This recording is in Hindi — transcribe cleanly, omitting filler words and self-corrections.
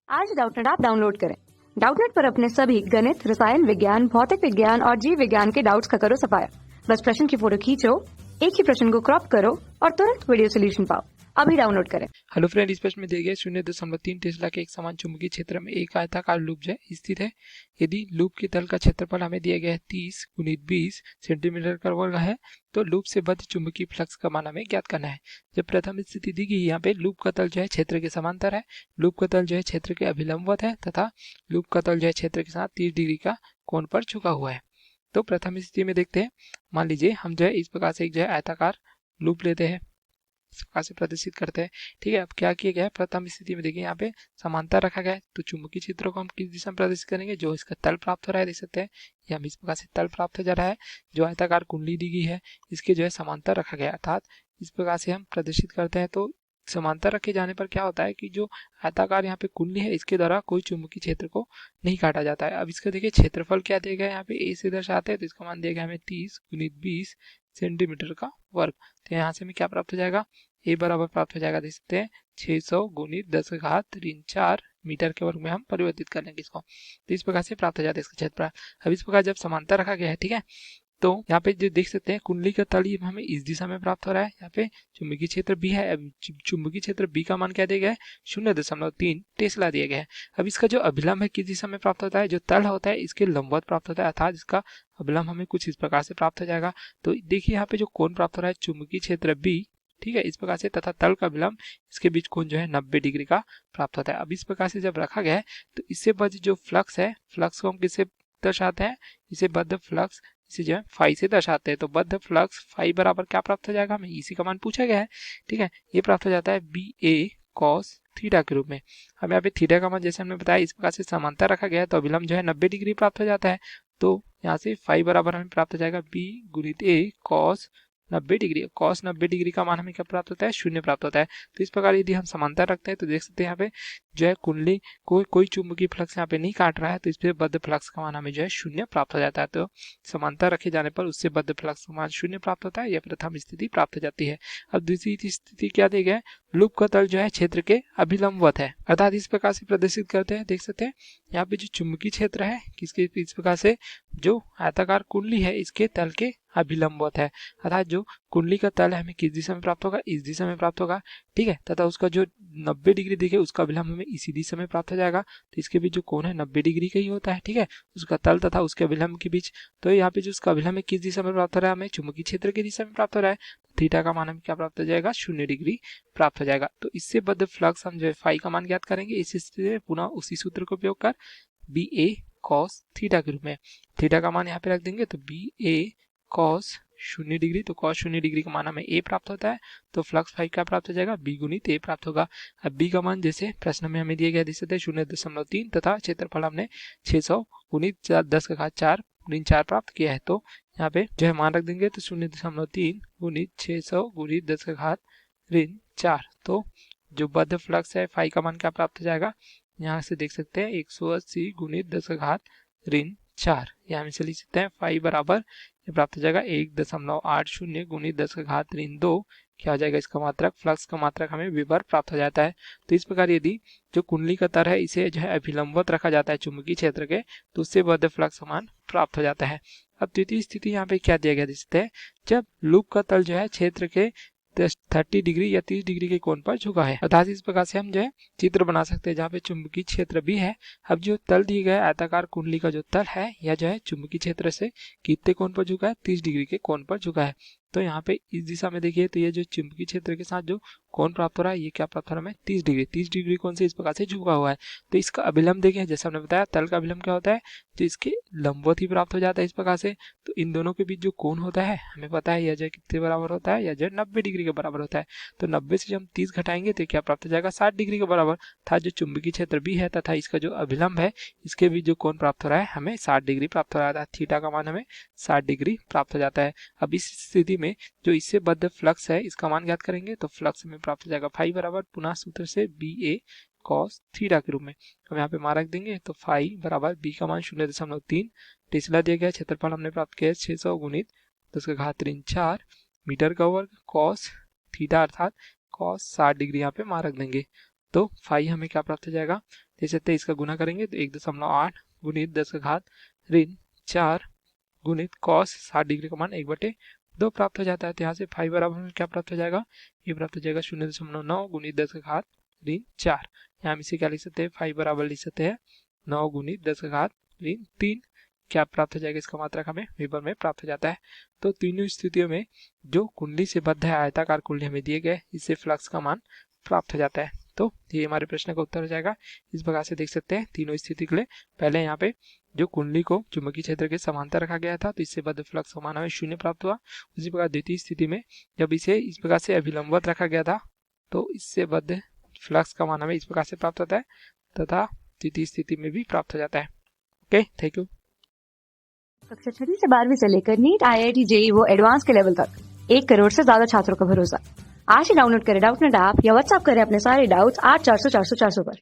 आज डाउटनेट ऐप डाउनलोड करें। डाउटनेट पर अपने सभी गणित, रसायन विज्ञान, भौतिक विज्ञान और जीव विज्ञान के डाउट्स का करो सफाया। बस प्रश्न की फोटो खींचो, एक ही प्रश्न को क्रॉप करो और तुरंत वीडियो सोल्यूशन पाओ। अभी डाउनलोड करें। हेलो फ्रेंड, इस प्रश्न में दिए गए 0.3 टेस्ला के एक समान चुंबकीय क्षेत्र में एक आयताकार लूप जो है स्थित है। यदि लूप के तल का क्षेत्रफल हमें दिया गया है 30 × 20 सेंटीमीटर का वर्ग है, तो लूप से बद्ध चुंबकीय फ्लक्स का मान हमें ज्ञात करना है। जब प्रथम स्थिति दी गई, यहाँ पे लूप का तल जो है क्षेत्र के समांतर है, लूप का तल जो है क्षेत्र के अभिलंबवत है तथा लूप का तल जो है क्षेत्र के साथ 30 डिग्री का कोण पर झुका हुआ है। तो प्रथम स्थिति में देखते हैं, मान लीजिए हम जो है इस प्रकार से एक जो है आयताकार लूप लेते हैं, इस प्रकार से प्रदर्शित करते हैं। ठीक है, अब क्या किया गया है, प्रथम स्थिति में देखिए यहाँ पे समांतर रखा गया है, तो चुंबकीय क्षेत्र को हम किस दिशा में प्रदर्शित करेंगे, जो इसका तल प्राप्त हो रहा है, देख सकते हैं ये हम इस प्रकार से तल प्राप्त हो जा रहा है। जो आयताकार कुंडली दी गई है इसके जो है समांतर रखा गया है, अर्थात इस प्रकार से हम प्रदर्शित करते हैं। तो समांतर रखे जाने पर क्या होता है कि जो आयताकार यहाँ पे कुंडली है इसके द्वारा कोई चुंबकीय क्षेत्र को नहीं काटा जाता है। अब इसका देखिए क्षेत्रफल क्या दिया गया है, यहाँ पे ए से दर्शाते हैं, तो इसका मान दिया गया हमें 30 × 20 सेंटीमीटर का वर्ग। तो यहाँ से हमें क्या प्राप्त हो जाएगा, ए बराबर प्राप्त हो जाएगा, देख सकते हैं 600 × 10⁻⁴ मीटर के वर्ग में हम परिवर्तित कर लेंगे इसको, तो इस प्रकार से प्राप्त हो जाता है इसका क्षेत्रफल। अब इस प्रकार जब समांतर रखा गया है, ठीक है, तो यहाँ पे जो देख सकते हैं कुंडली का तल हमें इस दिशा में प्राप्त हो रहा है, यहाँ पे चुंबकीय क्षेत्र बी है। अब चुंबकीय क्षेत्र बी का मान क्या दिया गया है, 0.3 टेस्ला दिया गया है। अब इसका जो अभिलंब है किस दिशा में प्राप्त होता है, जो तल होता है इसके लंबवत प्राप्त होता है, अर्थात इसका अभिलंब हमें कुछ इस प्रकार से प्राप्त हो जाएगा। तो देखिए यहाँ पे जो कोण प्राप्त हो रहा है चुंबकीय क्षेत्र बी, ठीक है, इस प्रकार से, तथा तल का विलंब इसके बीच कोण जो है 90 डिग्री का प्राप्त होता है। अब इस प्रकार से जब रखा गया है तो इससे बद्ध जो फ्लक्स है, फ्लक्स को हम किससे दर्शाते हैं, इसे बद्ध फ्लक्स इसे जो है फाई से दर्शाते हैं। तो बद्ध फ्लक्स फाई बराबर क्या प्राप्त हो जाएगा, हमें इसी का मान पूछा गया है, ठीक है, ये प्राप्त हो जाता है BA cos थीटा के रूप में। हम यहाँ पे थीटा का मान जैसे हमने बताया इस प्रकार से समांतर रखा गया है, तो अभिलंब जो है 90 डिग्री प्राप्त हो जाता है। तो यहाँ से फाई बराबर हमें प्राप्त हो जाएगा B × A cos 90 degree. cos 90 degree का मान हमें क्या प्राप्त होता है, 0 प्राप्त होता है। तो इस प्रकार यदि हम समांतर रखते हैं तो देख सकते हैं यहाँ पे जो है कुंडली कोई चुंबकीय फ्लक्स यहाँ पे नहीं काट रहा है, तो इस पे बद्ध फ्लक्स का मान हमें जो है 0 प्राप्त हो जाता है। तो समांतर रखे जाने पर उससे बद्ध फ्लक्स का मान 0 प्राप्त होता है, यह प्रथम स्थिति प्राप्त हो जाती है। अब दूसरी स्थिति क्या दी गई है, लूप का तल जो है क्षेत्र के अभिलंबवत है, अर्थात इस प्रकार से प्रदर्शित करते हैं। देख सकते हैं यहाँ पे जो चुंबकीय क्षेत्र है किसके इस प्रकार से जो आयताकार कुंडली है इसके तल के अभिलंबवत है, अर्थात जो कुंडली का तल हमें किस दिशा में प्राप्त होगा, इस दिशा में प्राप्त होगा, ठीक है, तथा उसका जो 90 डिग्री दिखे उसका अभिलंब हमें इसी दिशा में प्राप्त हो जाएगा। तो इसके बीच जो कोण है 90 डिग्री का ही होता है, ठीक है, उसका तल तथा उसके अभिलंब के बीच। तो यहाँ पे जो उसका अभिलंब है किस दिशा में प्राप्त हो रहा है, हमें चुंबकीय क्षेत्र की दिशा में प्राप्त हो रहा है, थीटा का मान हमें क्या प्राप्त हो जाएगा, 0 डिग्री प्राप्त हो जाएगा। तो इससे बद्ध फ्लक्स हम जो है फाई का मान ज्ञात करेंगे इस स्थिति में पुनः उसी सूत्र का उपयोग कर BA cos थीटा के रूप में। थीटा का मान यहाँ पे रख देंगे, तो BA cos 0 डिग्री, तो cos 0 डिग्री का मान हमें A प्राप्त होता है, तो फ्लक्स फाई क्या प्राप्त हो जाएगा, B × A प्राप्त होगा। अब B का मान जैसे प्रश्न में हमें दिया गया देख सकते हैं 0.3 तथा क्षेत्रफल हमने 600 × 10⁴ × 4 प्राप्त किया है। तो यहाँ पे जो है मान रख देंगे, तो 0.3 × 600 × 10⁻⁴ तो जो बद्ध फ्लक्स है फाई का मान क्या प्राप्त हो जाएगा, यहाँ से देख सकते हैं 180 × 10⁻⁴ यहाँ में से लिख सकते हैं फाई बराबर ये प्राप्त हो जाएगा 1.80 × 10⁻⁴ क्या हो जाएगा, इसका मात्रक, फ्लक्स का मात्रक हमें वेबर प्राप्त हो जाता है। तो इस प्रकार यदि जो कुंडली का तल है इसे जो है अभिलंबवत रखा जाता है चुंबकीय क्षेत्र के, तो उससे बद्ध फ्लक्स का मान प्राप्त हो जाता है। अब द्वितीय स्थिति यहाँ पे क्या दिया गया देखते हैं, जब लूप का तल जो है क्षेत्र के 30 डिग्री या 30 डिग्री के कोण पर झुका है, अर्थात इस प्रकार से हम जो है चित्र बना सकते हैं जहाँ पे चुंबकीय क्षेत्र भी है। अब जो तल दिए गए आयताकार कुंडली का जो तल है यह जो है चुंबकीय क्षेत्र से कितने कोण पर झुका है, 30 डिग्री के कोण पर झुका है। तो यहाँ पे इस दिशा में देखिए, तो ये जो चुंबकीय क्षेत्र के साथ जो कोण प्राप्त हो रहा है ये क्या प्राप्त हो रहा है हमें, 30 डिग्री कोण से इस प्रकार से झुका हुआ है। तो इसका अभिलंब देखें, जैसे हमने बताया तल का अभिलंब क्या होता है, जो इसके लंबवत ही प्राप्त हो जाता है इस प्रकार से। तो इन दोनों के बीच जो कोण होता है हमें पता है यह जो कितने बराबर होता है, यह जो 90 डिग्री के बराबर होता है। तो 90 से जब हम 30 घटाएंगे तो क्या प्राप्त हो जाएगा, 60 डिग्री के बराबर था। जो चुंबकीय क्षेत्र भी है तथा इसका जो अभिलंब है इसके बीच जो कोण प्राप्त हो रहा है हमें 60 डिग्री प्राप्त हो रहा है, थीटा का मान हमें 60 डिग्री प्राप्त हो जाता है। अब इस स्थिति में जो इससे बद्ध फ्लक्स है इसका मान ज्ञात करेंगे, तो फ्लक्स में प्राप्त हो जाएगा फाई बराबर पुनः सूत्र से BA cos थीटा के रूप में। हम यहाँ पे मान रख देंगे, तो फाई बराबर B का मान 0.3 टेस्ला दिया गया, क्षेत्रफल हमने प्राप्त किया 600 × 10⁻⁴ मीटर का वर्ग, cos थीटा अर्थात cos 60 डिग्री यहाँ पे मान रख देंगे। तो फाई हमें क्या प्राप्त हो जाएगा, देख सकते हैं इसका गुना करेंगे तो 1.8 गुणित 10 का घात ऋण 4 गुणित cos 60 डिग्री का मान 1/2 प्राप्त हो जाता है। तो यहाँ से फाई बराबर में क्या प्राप्त हो जाएगा, ये प्राप्त हो जाएगा 0.9 गुणित 10 का घात ऋण 4। यहाँ हम इसे क्या लिख सकते हैं, फाई बराबर लिख सकते हैं 9 गुणित 10 का घात ऋण 3। क्या प्राप्त हो जाएगा, इसका मात्रक हमें मीटर में प्राप्त हो जाता है। तो तीनों स्थितियों में जो कुंडली से बद्ध है आयताकार कुंडली हमें दिए गए, इससे फ्लक्स का मान प्राप्त हो जाता है। तो ये हमारे प्रश्न का उत्तर हो जाएगा। इस प्रकार से देख सकते हैं तीनों स्थिति के लिए पहले यहाँ पे जो कुंडली को चुंबकीय क्षेत्र के समांतर रखा गया था तो इससे बद्ध फ्लक्स का मान हमें 0 प्राप्त हुआ। उसी प्रकार द्वितीय स्थिति में जब इसे इस प्रकार से अभिलंबवत रखा गया था तो इससे बद्ध फ्लक्स का मान हमें इस प्रकार से प्राप्त होता है तथा तृतीय स्थिति में भी प्राप्त हो जाता है। Okay, thank you. कक्षा 6वीं से 12वीं से लेकर नीट, IIT, JEE वो एडवांस के लेवल तक 1 करोड़ से ज्यादा छात्रों का भरोसा। आज ही डाउनलोड करें डाउटनेट ऐप या व्हाट्सएप करें अपने सारे डाउट्स 8400 400 400 पर।